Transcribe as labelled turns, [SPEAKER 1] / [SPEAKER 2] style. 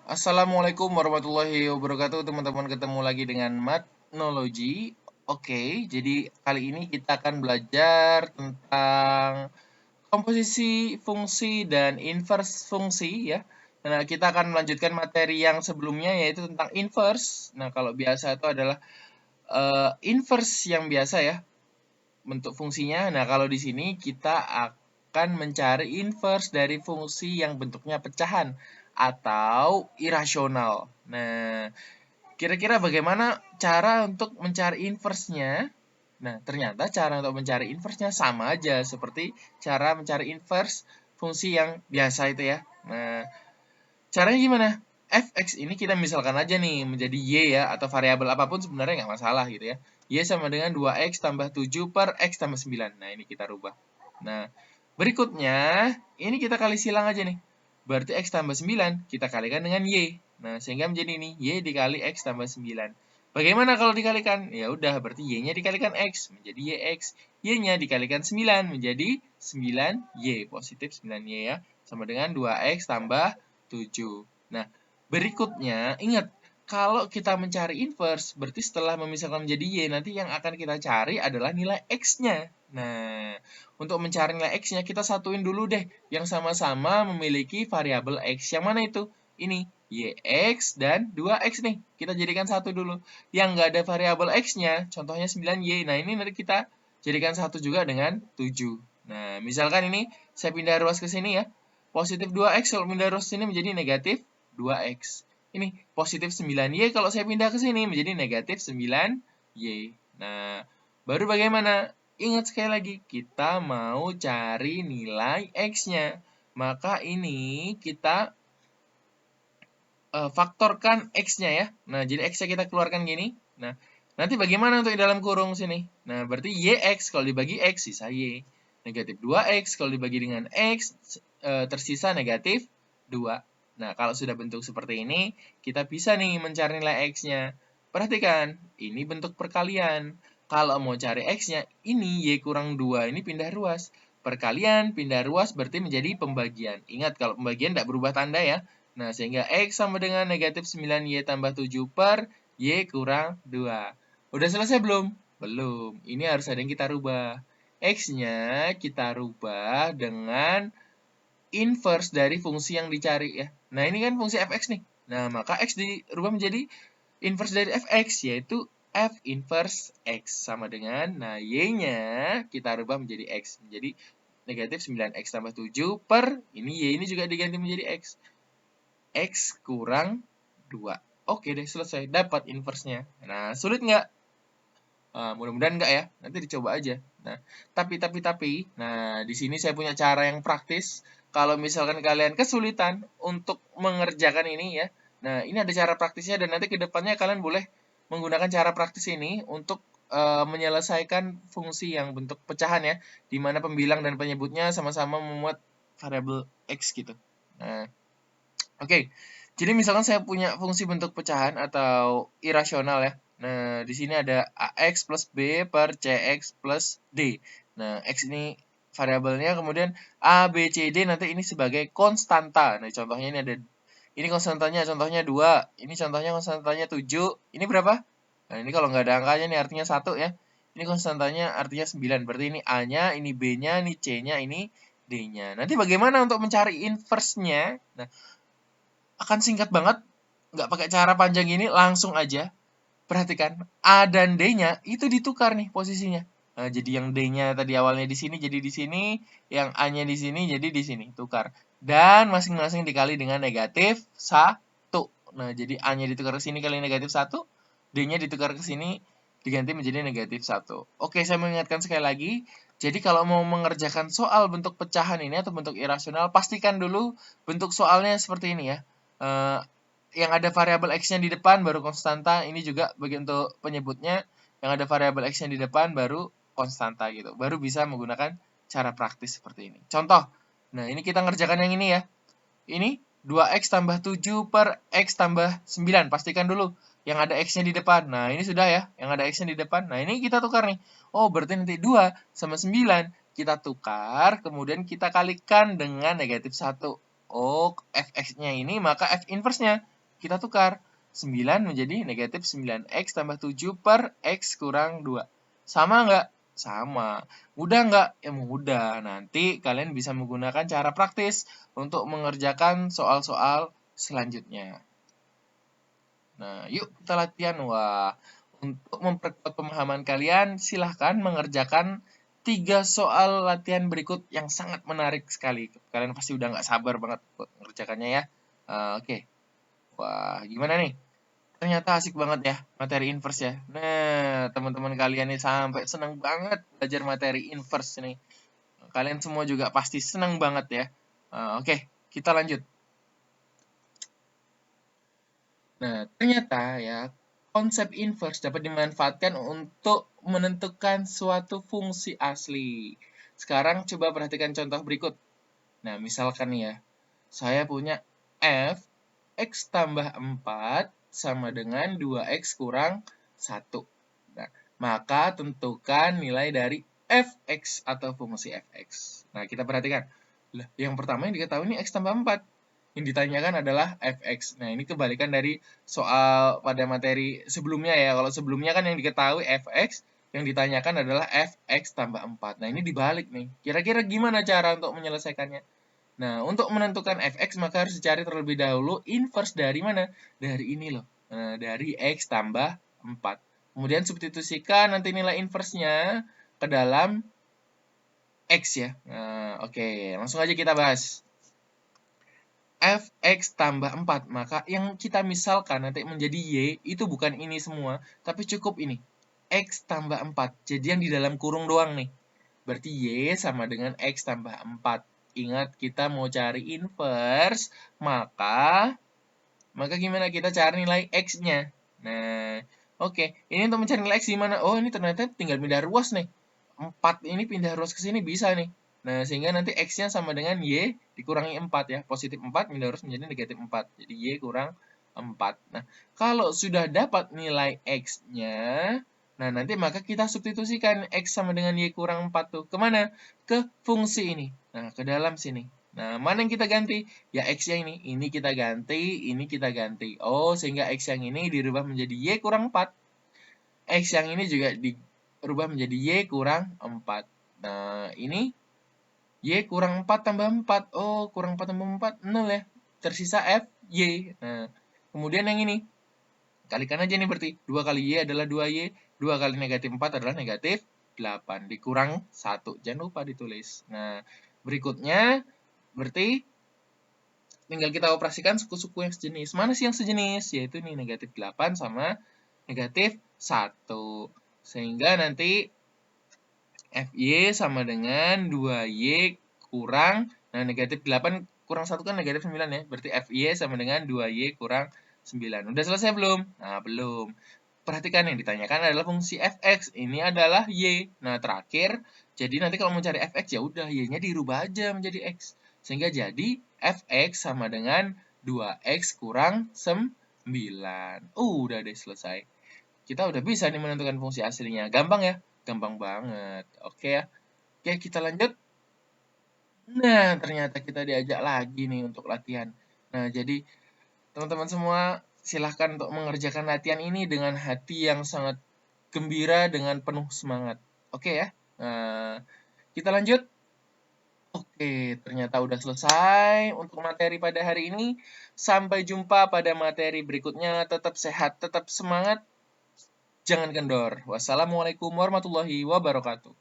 [SPEAKER 1] Assalamualaikum warahmatullahi wabarakatuh, teman-teman. Ketemu lagi dengan Matnology. Oke, jadi kali ini kita akan belajar tentang komposisi fungsi dan inverse fungsi ya. Nah, kita akan melanjutkan materi yang sebelumnya yaitu tentang inverse. Nah, kalau biasa itu adalah inverse yang biasa ya bentuk fungsinya. Nah, kalau di sini kita akan mencari inverse dari fungsi yang bentuknya pecahan atau irasional. Nah, kira-kira bagaimana cara untuk mencari inverse-nya? Nah, ternyata cara untuk mencari inverse-nya sama aja seperti cara mencari inverse fungsi yang biasa itu ya. Nah, caranya gimana? Fx ini kita misalkan aja nih menjadi y ya, atau variabel apapun sebenarnya nggak masalah gitu ya. Y sama dengan 2x tambah 7 per x tambah 9. Nah, ini kita rubah. Nah, berikutnya, ini kita kali silang aja nih. Berarti x tambah 9 kita kalikan dengan y. Nah, sehingga menjadi ini, y dikali x tambah 9. Bagaimana kalau dikalikan? Ya udah, berarti y-nya dikalikan x menjadi yx. Y-nya dikalikan 9 menjadi 9y, positif 9y ya. Sama dengan 2x tambah 7. Nah, berikutnya, ingat, kalau kita mencari inverse, berarti setelah memisahkan menjadi y, nanti yang akan kita cari adalah nilai x-nya. Nah, untuk mencari nilai x-nya, kita satuin dulu deh yang sama-sama memiliki variabel x. Yang mana itu? Ini, yx dan 2x nih. Kita jadikan satu dulu. Yang nggak ada variabel x-nya, contohnya 9y. Nah, ini nanti kita jadikan satu juga dengan 7. Nah, misalkan ini saya pindah ruas ke sini ya. Positif 2x kalau pindah ruas sini menjadi negatif 2x. Ini positif 9y kalau saya pindah ke sini menjadi negatif 9y. Nah, baru bagaimana? Ingat sekali lagi, kita mau cari nilai x-nya. Maka ini kita faktorkan x-nya ya. Nah, jadi x-nya kita keluarkan gini. Nah, nanti bagaimana untuk di dalam kurung sini? Nah, berarti yx kalau dibagi x sisa y. Negatif 2x kalau dibagi dengan x tersisa negatif 2. Nah, kalau sudah bentuk seperti ini, kita bisa nih mencari nilai x-nya. Perhatikan, ini bentuk perkalian. Kalau mau cari x-nya, ini y kurang 2, ini pindah ruas. Perkalian, pindah ruas berarti menjadi pembagian. Ingat, kalau pembagian tidak berubah tanda ya. Nah, sehingga x sama dengan negatif 9y tambah 7 per y kurang 2. Udah selesai belum? Belum. Ini harus ada yang kita rubah. X-nya kita rubah dengan inverse dari fungsi yang dicari ya. Nah, ini kan fungsi fx nih. Nah, maka x dirubah menjadi inverse dari fx, yaitu f inverse x sama dengan, nah, y-nya kita rubah menjadi x. Menjadi negatif 9x tambah 7 per, ini y ini juga diganti menjadi x. X kurang 2. Oke deh, selesai. Dapat inverse-nya. Nah, sulit nggak? Mudah-mudahan enggak ya. Nanti dicoba aja. Nah, tapi. Nah, di sini saya punya cara yang praktis. Kalau misalkan kalian kesulitan untuk mengerjakan ini ya. Nah, ini ada cara praktisnya dan nanti ke depannya kalian boleh menggunakan cara praktis ini untuk menyelesaikan fungsi yang bentuk pecahan ya, di mana pembilang dan penyebutnya sama-sama memuat variabel x gitu. Nah, oke. Jadi misalkan saya punya fungsi bentuk pecahan atau irasional ya. Nah, di sini ada ax plus b per cx plus d. Nah, x ini variabelnya, kemudian a, b, c, d nanti ini sebagai konstanta. Nah, contohnya ini ada, ini konstantanya contohnya 2, ini contohnya konstantanya 7. Ini berapa? Nah, ini kalau nggak ada angkanya ini artinya 1 ya. Ini konstantanya artinya 9. Berarti ini a-nya, ini b-nya, ini c-nya, ini d-nya. Nanti bagaimana untuk mencari inverse-nya? Nah, akan singkat banget, nggak pakai cara panjang ini, langsung aja. Perhatikan, A dan D-nya itu ditukar nih posisinya. Nah, jadi yang D-nya tadi awalnya di sini jadi di sini, yang A-nya di sini jadi di sini, tukar. Dan masing-masing dikali dengan negatif 1. Nah, jadi A-nya ditukar ke sini kali negatif 1, D-nya ditukar ke sini diganti menjadi negatif 1. Oke, saya mengingatkan sekali lagi. Jadi kalau mau mengerjakan soal bentuk pecahan ini atau bentuk irasional, pastikan dulu bentuk soalnya seperti ini ya. Eh, yang ada variabel x-nya di depan baru konstanta, ini juga bagi untuk penyebutnya, yang ada variabel x-nya di depan baru konstanta gitu. Baru bisa menggunakan cara praktis seperti ini. Contoh, nah ini kita ngerjakan yang ini ya. Ini 2x tambah 7 per x tambah 9. Pastikan dulu yang ada x-nya di depan. Nah, ini sudah ya, yang ada x-nya di depan. Nah, ini kita tukar nih. Oh, berarti nanti 2 sama 9 kita tukar, kemudian kita kalikan dengan negatif 1. Oh, fx-nya ini maka f inverse-nya kita tukar. 9 menjadi negatif 9x tambah 7 per x kurang 2. Sama nggak? Sama. Mudah nggak? Ya mudah. Nanti kalian bisa menggunakan cara praktis untuk mengerjakan soal-soal selanjutnya. Nah, yuk kita latihan. Wah, untuk memperkuat pemahaman kalian, silahkan mengerjakan 3 soal latihan berikut yang sangat menarik sekali. Kalian pasti udah nggak sabar banget buat mengerjakannya ya. Oke. Wah, gimana nih? Ternyata asik banget ya materi inverse ya. Nah, teman-teman kalian nih sampai senang banget belajar materi inverse nih. Kalian semua juga pasti senang banget ya. Oke, kita lanjut. Nah, ternyata ya konsep inverse dapat dimanfaatkan untuk menentukan suatu fungsi asli. Sekarang coba perhatikan contoh berikut. Nah, misalkan nih ya, saya punya f x tambah 4 sama dengan 2x kurang 1. Nah, maka tentukan nilai dari fx atau fungsi fx. Nah, kita perhatikan. Lah, yang pertama yang diketahui ini x tambah 4. Yang ditanyakan adalah fx. Nah, ini kebalikan dari soal pada materi sebelumnya ya. Kalau sebelumnya kan yang diketahui fx, yang ditanyakan adalah fx tambah 4. Nah, ini dibalik nih. Kira-kira gimana cara untuk menyelesaikannya? Nah, untuk menentukan fx maka harus dicari terlebih dahulu inverse dari mana? Dari ini loh. Nah, dari x tambah 4. Kemudian substitusikan nanti nilai inverse-nya ke dalam x ya. Nah, oke. Langsung aja kita bahas. Fx tambah 4. Maka yang kita misalkan nanti menjadi y itu bukan ini semua, tapi cukup ini. X tambah 4. Jadi yang di dalam kurung doang nih. Berarti y sama dengan x tambah 4. Ingat, kita mau cari inverse, maka gimana kita cari nilai x-nya. Nah, oke. Ini untuk mencari nilai x gimana? Oh, ini ternyata tinggal pindah ruas nih. 4 ini pindah ruas ke sini bisa nih. Nah, sehingga nanti x-nya sama dengan y dikurangi 4 ya. Positif 4 pindah ruas menjadi negatif 4. Jadi y kurang 4. Nah, kalau sudah dapat nilai x-nya, nah nanti maka kita substitusikan x sama dengan y kurang 4 tuh. Kemana? Ke fungsi ini. Nah, ke dalam sini. Nah, mana yang kita ganti? Ya x yang ini kita ganti, ini kita ganti. Oh, sehingga x yang ini dirubah menjadi y kurang 4. X yang ini juga dirubah menjadi y kurang 4. Nah, ini y kurang 4 tambah 4. Oh, kurang 4 tambah 4, 0 ya. Tersisa f, y. Nah, kemudian yang ini. Kalikan aja nih berarti. 2 kali y adalah 2y. 2 kali negatif 4 adalah negatif 8. Dikurang 1. Jangan lupa ditulis. Nah, berikutnya berarti tinggal kita operasikan suku-suku yang sejenis. Mana sih yang sejenis? Yaitu nih negatif 8 sama negatif 1. Sehingga nanti FY sama dengan 2Y kurang, nah negatif 8 kurang 1 kan negatif 9 ya. Berarti FY sama dengan 2Y kurang 9. Udah selesai belum? Nah, belum. Perhatikan yang ditanyakan adalah fungsi fx. Ini adalah y. Nah, terakhir, jadi nanti kalau mau cari fx ya udah y-nya dirubah aja menjadi x. Sehingga jadi fx sama dengan 2x kurang 9. Udah deh selesai. Kita udah bisa nih menentukan fungsi aslinya. Gampang ya? Gampang banget. Oke ya. Oke, kita lanjut. Nah, ternyata kita diajak lagi nih untuk latihan. Nah, jadi teman-teman semua silahkan untuk mengerjakan latihan ini dengan hati yang sangat gembira, dengan penuh semangat. Oke ya. Nah, kita lanjut. Oke, ternyata udah selesai untuk materi pada hari ini. Sampai jumpa pada materi berikutnya. Tetap sehat, tetap semangat. Jangan kendor. Wassalamualaikum warahmatullahi wabarakatuh.